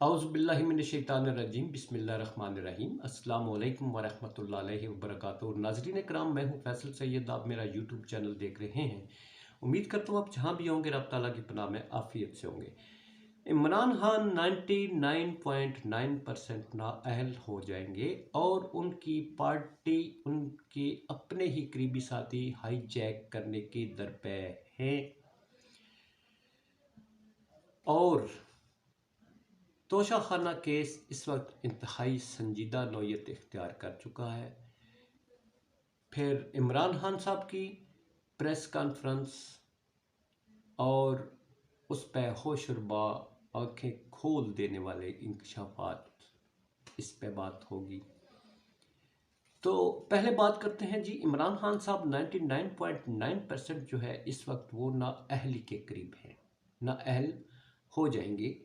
औज़ुबिल्लाहिमिनश्शैतानिर्रजीम बिस्मिल्लाहिर्रहमानिर्रहीम अस्सलामु अलैकुम वरहमतुल्लाहि वबरकातुहू। नाज़रीन कराम, मैं हूँ फैसल सैयद। आप मेरा यूट्यूब चैनल देख रहे हैं। उम्मीद करता हूँ आप जहाँ भी होंगे रब ताला की पनाह में आफ़ियत से होंगे। इमरान खान 99.9% नाअहल हो जाएंगे और उनकी पार्टी उनके अपने ही करीबी साथी हाईजैक करने के दरपे हैं और तोशाखाना केस इस वक्त इंतहाई संजीदा नौयत इख्तियार कर चुका है। फिर इमरान खान साहब की प्रेस कॉन्फ्रेंस और उस पर होशरुबा आंखें खोल देने वाले इंकशाफात, इस पे बात होगी। तो पहले बात करते हैं जी, इमरान खान साहब 99.9% जो है इस वक्त वो नाअहली के करीब हैं, नाअहल हो जाएंगे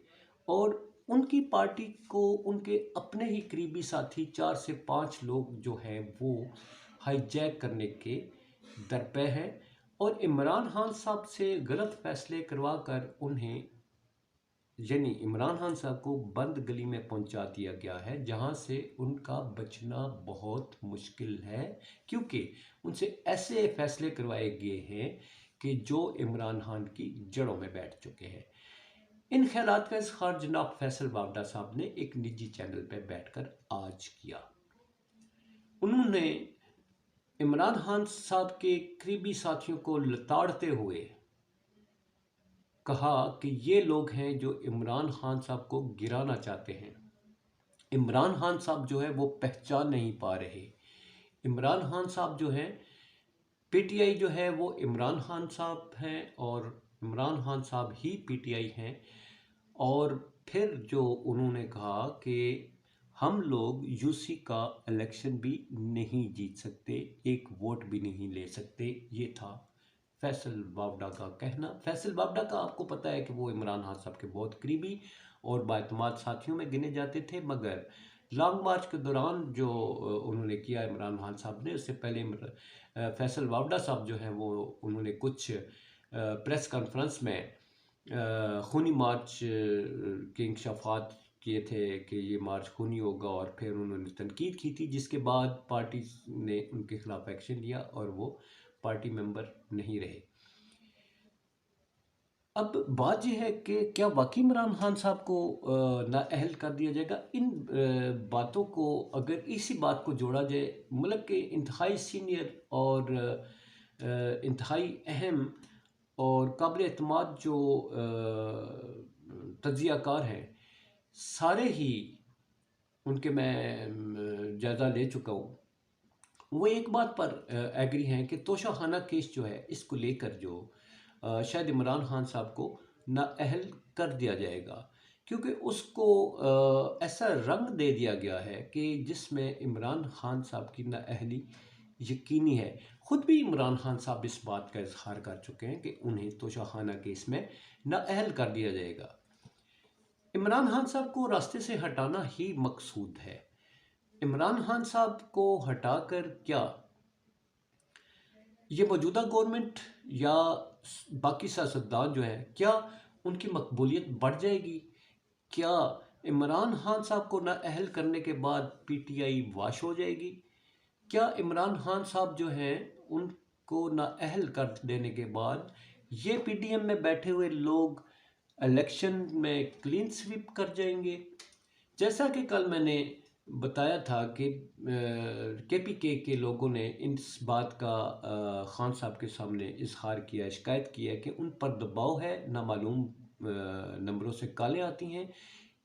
और उनकी पार्टी को उनके अपने ही करीबी साथी 4 से 5 लोग जो हैं वो हाईजैक करने के दरपे हैं और इमरान खान साहब से गलत फैसले करवा कर उन्हें यानी इमरान खान साहब को बंद गली में पहुंचा दिया गया है, जहां से उनका बचना बहुत मुश्किल है, क्योंकि उनसे ऐसे फैसले करवाए गए हैं कि जो इमरान खान की जड़ों में बैठ चुके हैं। इन ख्यालात का इज़हार जनाब फैसल बावडा साहब ने एक निजी चैनल पर बैठकर आज किया। उन्होंने इमरान खान साहब के करीबी साथियों को लताड़ते हुए कहा कि ये लोग हैं जो इमरान खान साहब को गिराना चाहते हैं। इमरान खान साहब जो है वो पहचान नहीं पा रहे। इमरान खान साहब जो है, पीटीआई जो है वो इमरान खान साहब हैं और इमरान खान साहब ही पीटीआई हैं। और फिर जो उन्होंने कहा कि हम लोग यूसी का इलेक्शन भी नहीं जीत सकते, एक वोट भी नहीं ले सकते, ये था फैसल बावडा का कहना। फैसल बावडा का आपको पता है कि वो इमरान खान साहब के बहुत करीबी और बाएतमाद साथियों में गिने जाते थे, मगर लॉन्ग मार्च के दौरान जो उन्होंने किया इमरान खान साहब ने, उससे पहले फैसल बावडा साहब जो हैं वो उन्होंने कुछ प्रेस कॉन्फ्रेंस में खूनी मार्च के इंकशाफात किए थे कि ये मार्च खूनी होगा और फिर उन्होंने तनकीद की थी, जिसके बाद पार्टी ने उनके खिलाफ एक्शन लिया और वो पार्टी मेंबर नहीं रहे। अब बात यह है कि क्या वाकई इमरान खान साहब को नाअहल कर दिया जाएगा। इन बातों को अगर इसी बात को जोड़ा जाए, मुल्क के इंतहाई सीनियर और इंतहाई अहम और काबिल एतमाद जो तज्ज़ियाकार हैं, सारे ही उनके मैं जायज़ा ले चुका हूँ, वो एक बात पर एग्री हैं कि तोशाखाना केस जो है इसको लेकर जो शायद इमरान खान साहब को नाअहल कर दिया जाएगा, क्योंकि उसको ऐसा रंग दे दिया गया है कि जिसमें इमरान खान साहब की नाअहली यकीनी है। ख़ुद भी इमरान खान साहब इस बात का इजहार कर चुके हैं कि उन्हें तोशाखाना केस में नाअहल कर दिया जाएगा। इमरान खान साहब को रास्ते से हटाना ही मकसूद है। इमरान खान साहब को हटाकर क्या ये मौजूदा गवर्नमेंट या बाकी सियासतदान जो हैं, क्या उनकी मकबूलियत बढ़ जाएगी? क्या इमरान खान साहब को नाअहल करने के बाद पीटीआई वाश हो जाएगी? क्या इमरान खान साहब जो हैं उनको नाअहल कर देने के बाद ये पीडीएम में बैठे हुए लोग इलेक्शन में क्लीन स्वीप कर जाएंगे? जैसा कि कल मैंने बताया था कि केपीके के लोगों ने इस बात का खान साहब के सामने इजहार किया, शिकायत की है कि उन पर दबाव है, नामालूम नंबरों से कॉलें आती हैं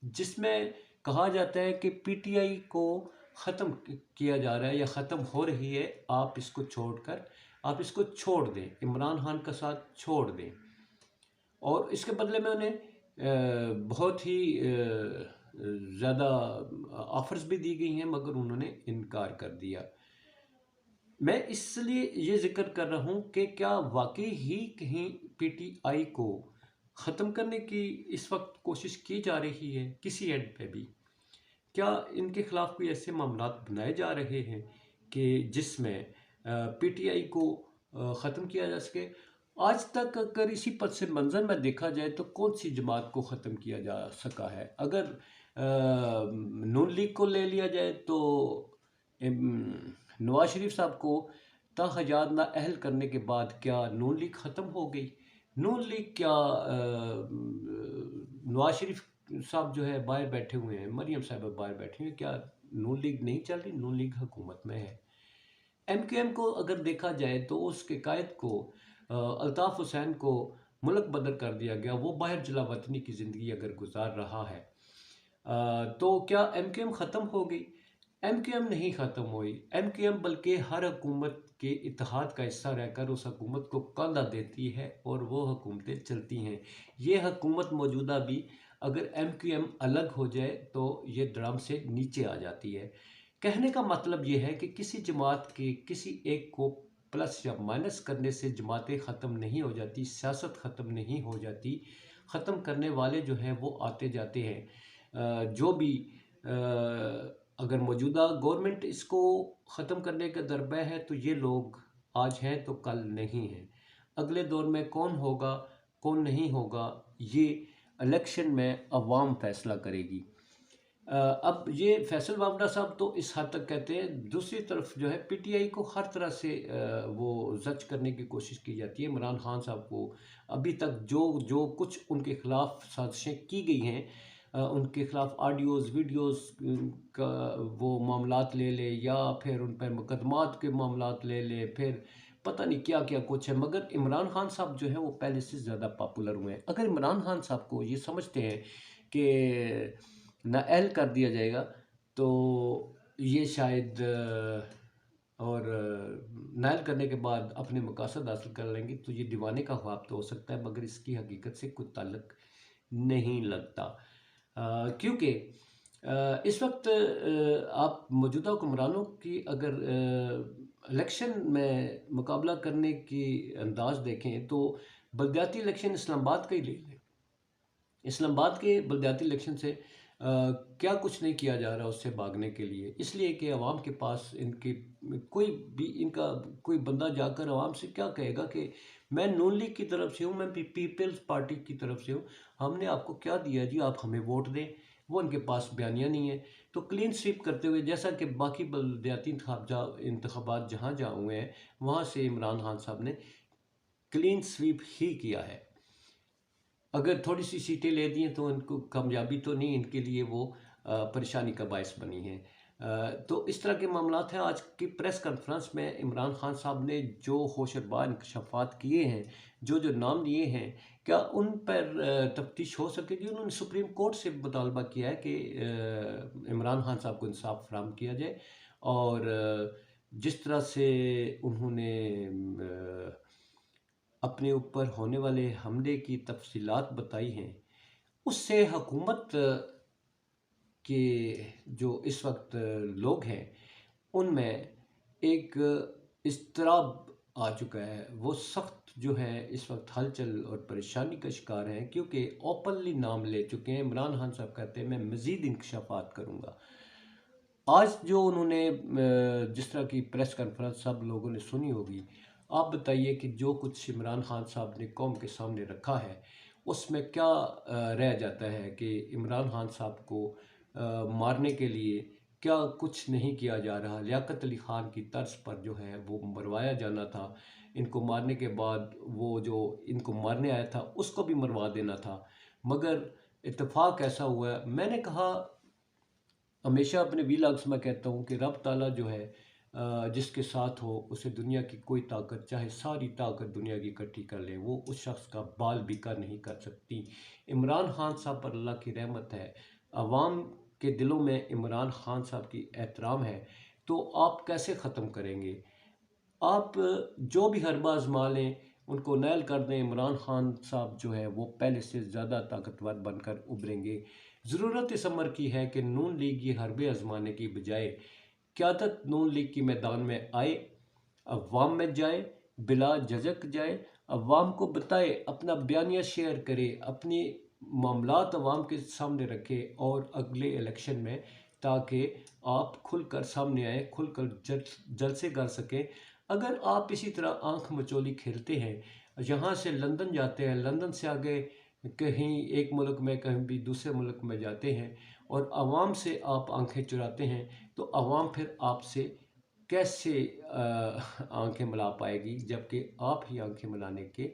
जिसमें कहा जाता है कि पीटीआई को ख़त्म किया जा रहा है या ख़त्म हो रही है, आप इसको छोड़कर आप इसको छोड़ दें, इमरान खान का साथ छोड़ दें। और इसके बदले में उन्हें बहुत ही ज़्यादा ऑफ़र्स भी दी गई हैं, मगर उन्होंने इनकार कर दिया। मैं इसलिए ये ज़िक्र कर रहा हूँ कि क्या वाकई ही कहीं पीटीआई को ख़त्म करने की इस वक्त कोशिश की जा रही है किसी एंड पे भी? क्या इनके ख़िलाफ़ कोई ऐसे मामलात बनाए जा रहे हैं कि जिसमें पीटीआई को ख़त्म किया जा सके? आज तक अगर इसी पस मंज़र में देखा जाए तो कौन सी जमात को ख़त्म किया जा सका है। अगर नून लीग को ले लिया जाए तो नवाज शरीफ साहब को ताहयात नाअहल करने के बाद क्या नून लीग ख़त्म हो गई? नून लीग क्या नवाज शरीफ साहब जो है बाहर बैठे हुए हैं, मरियम साहब बाहर बैठी हुई हैं, क्या नून लीग नहीं चल रही? नून लीग हुकूमत में है। एमक्यूएम को अगर देखा जाए तो उसके कायद को अल्ताफ़ हुसैन को मुल्क बदर कर दिया गया। वो बाहर जला वतनी की ज़िंदगी अगर गुजार रहा है तो क्या एमक्यूएम ख़त्म हो गई? एमक्यूएम नहीं ख़त्म हुई। एमक्यूएम बल्कि हर हुकूमत के इत्तेहाद का हिस्सा रहकर उस हुकूमत को कंधा देती है और वो हुकूमतें चलती हैं। ये हुकूमत मौजूदा भी अगर एमक्यूएम अलग हो जाए तो ये धड़ाम से नीचे आ जाती है। कहने का मतलब ये है कि किसी जमात के किसी एक को प्लस या माइनस करने से जमातें ख़त्म नहीं हो जाती, सियासत ख़त्म नहीं हो जाती। ख़त्म करने वाले जो हैं वो आते जाते हैं। जो भी अगर मौजूदा गवर्नमेंट इसको ख़त्म करने के दरबे है तो ये लोग आज हैं तो कल नहीं हैं। अगले दौर में कौन होगा कौन नहीं होगा ये इलेक्शन में अवाम फैसला करेगी। अब ये फैसल वामड़ा साहब तो इस हद तक कहते हैं। दूसरी तरफ जो है पीटीआई को हर तरह से वो जज करने की कोशिश की जाती है। इमरान खान साहब को अभी तक जो जो कुछ उनके खिलाफ साजिशें की गई हैं, उनके खिलाफ ऑडियोज़ वीडियोज़ का वो मामलात ले ले या फिर उन पर मुकदमात के मामलात ले ले, फिर पता नहीं क्या क्या कुछ है। मगर इमरान खान साहब जो है वो पहले से ज़्यादा पॉपुलर हुए हैं। अगर इमरान खान साहब को ये समझते हैं कि नाअहल कर दिया जाएगा तो ये शायद नाअहल करने के बाद अपने मकासद हासिल कर लेंगे तो ये दीवाने का ख्वाब तो हो सकता है, मगर इसकी हकीकत से कोई ताल्लुक नहीं लगता। क्योंकि इस वक्त आप मौजूदा हुक्मरानों की अगर इलेक्शन में मुकाबला करने की अंदाज देखें तो बलदियाती इलेक्शन इस्लामाबाद का ही ले लें। इस्लामाबाद के बलदियाती इलेक्शन से क्या कुछ नहीं किया जा रहा उससे भागने के लिए, इसलिए कि अवाम के पास इनकी कोई भी इनका कोई बंदा जाकर अवाम से क्या कहेगा कि मैं नून लीग की तरफ से हूँ, मैं पीपल्स पार्टी की तरफ से हूँ, हमने आपको क्या दिया जी, आप हमें वोट दें। वो उनके पास बयानिया नहीं है। तो क्लीन स्वीप करते हुए जैसा कि बाकी बलदियाती इंतखाबात जहाँ जहाँ हुए हैं वहाँ से इमरान खान साहब ने क्लीन स्वीप ही किया है। अगर थोड़ी सी सीटें ले दी हैं तो उनको कामयाबी तो नहीं, इनके लिए वो परेशानी का बायस बनी है। तो इस तरह के मामलात हैं। आज की प्रेस कॉन्फ्रेंस में इमरान खान साहब ने जो होशरबार इंकशाफात किए हैं, जो जो नाम लिए हैं, क्या उन पर तफ्तीश हो सकेगी? उन्होंने सुप्रीम कोर्ट से मुतालबा किया है कि इमरान खान साहब को इंसाफ फराहम किया जाए। और जिस तरह से उन्होंने अपने ऊपर होने वाले हमले की तफसीलात बताई हैं, उससे हुकूमत के जो इस वक्त लोग हैं उनमें एक इज़्तिराब आ चुका है। वो सख्त जो है इस वक्त हलचल और परेशानी का शिकार हैं, क्योंकि ओपनली नाम ले चुके हैं। इमरान खान साहब कहते हैं मैं मज़ीद इंकशाफात करूँगा। आज जो उन्होंने जिस तरह की प्रेस कॉन्फ्रेंस सब लोगों ने सुनी होगी, आप बताइए कि जो कुछ इमरान खान साहब ने कौम के सामने रखा है उसमें क्या रह जाता है कि इमरान खान साहब को मारने के लिए क्या कुछ नहीं किया जा रहा। लियाकत अली ख़ान की तर्ज पर जो है वो मरवाया जाना था। इनको मारने के बाद वो जो इनको मारने आया था उसको भी मरवा देना था। मगर इत्तेफाक ऐसा हुआ है। मैंने कहा हमेशा अपने वीलॉग्स में कहता हूँ कि रब ताला जो है जिसके साथ हो उसे दुनिया की कोई ताकत, चाहे सारी ताकत दुनिया की इकट्ठी कर ले, वो उस शख्स का बाल बिका नहीं कर सकती। इमरान खान साहब पर अल्लाह की रहमत है। अवाम के दिलों में इमरान खान साहब की एहतराम है। तो आप कैसे ख़त्म करेंगे? आप जो भी हरबा आजमा लें, उनको नैल कर दें, इमरान खान साहब जो है वो पहले से ज़्यादा ताकतवर बनकर उभरेंगे। ज़रूरत इस अमर की है कि नून लीग ये हरबे आजमाने की बजाय क़यादत नून लीग की मैदान में आए, अवाम में जाए, बिला झिझक जाए, अवाम को बताए, अपना बयानिया शेयर करे, अपनी मामलात अवाम के सामने रखे और अगले इलेक्शन में ताकि आप खुलकर सामने आए, खुलकर जलसे कर सकें। अगर आप इसी तरह आंख मचोली खेलते हैं यहाँ से लंदन जाते हैं, लंदन से आगे कहीं एक मुल्क में कहीं भी दूसरे मुल्क में जाते हैं और आवाम से आप आंखें चुराते हैं, तो आवाम फिर आपसे कैसे आंखें मिला पाएगी, जबकि आप ही आंखें मिलाने के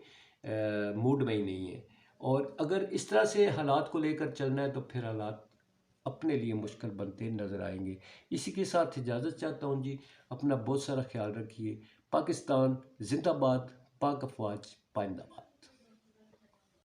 मूड में ही नहीं है। और अगर इस तरह से हालात को लेकर चलना है तो फिर हालात अपने लिए मुश्किल बनते नज़र आएंगे। इसी के साथ इजाज़त चाहता हूँ जी। अपना बहुत सारा ख्याल रखिए। पाकिस्तान जिंदाबाद, पाक अफवाज पाइंदाबाद।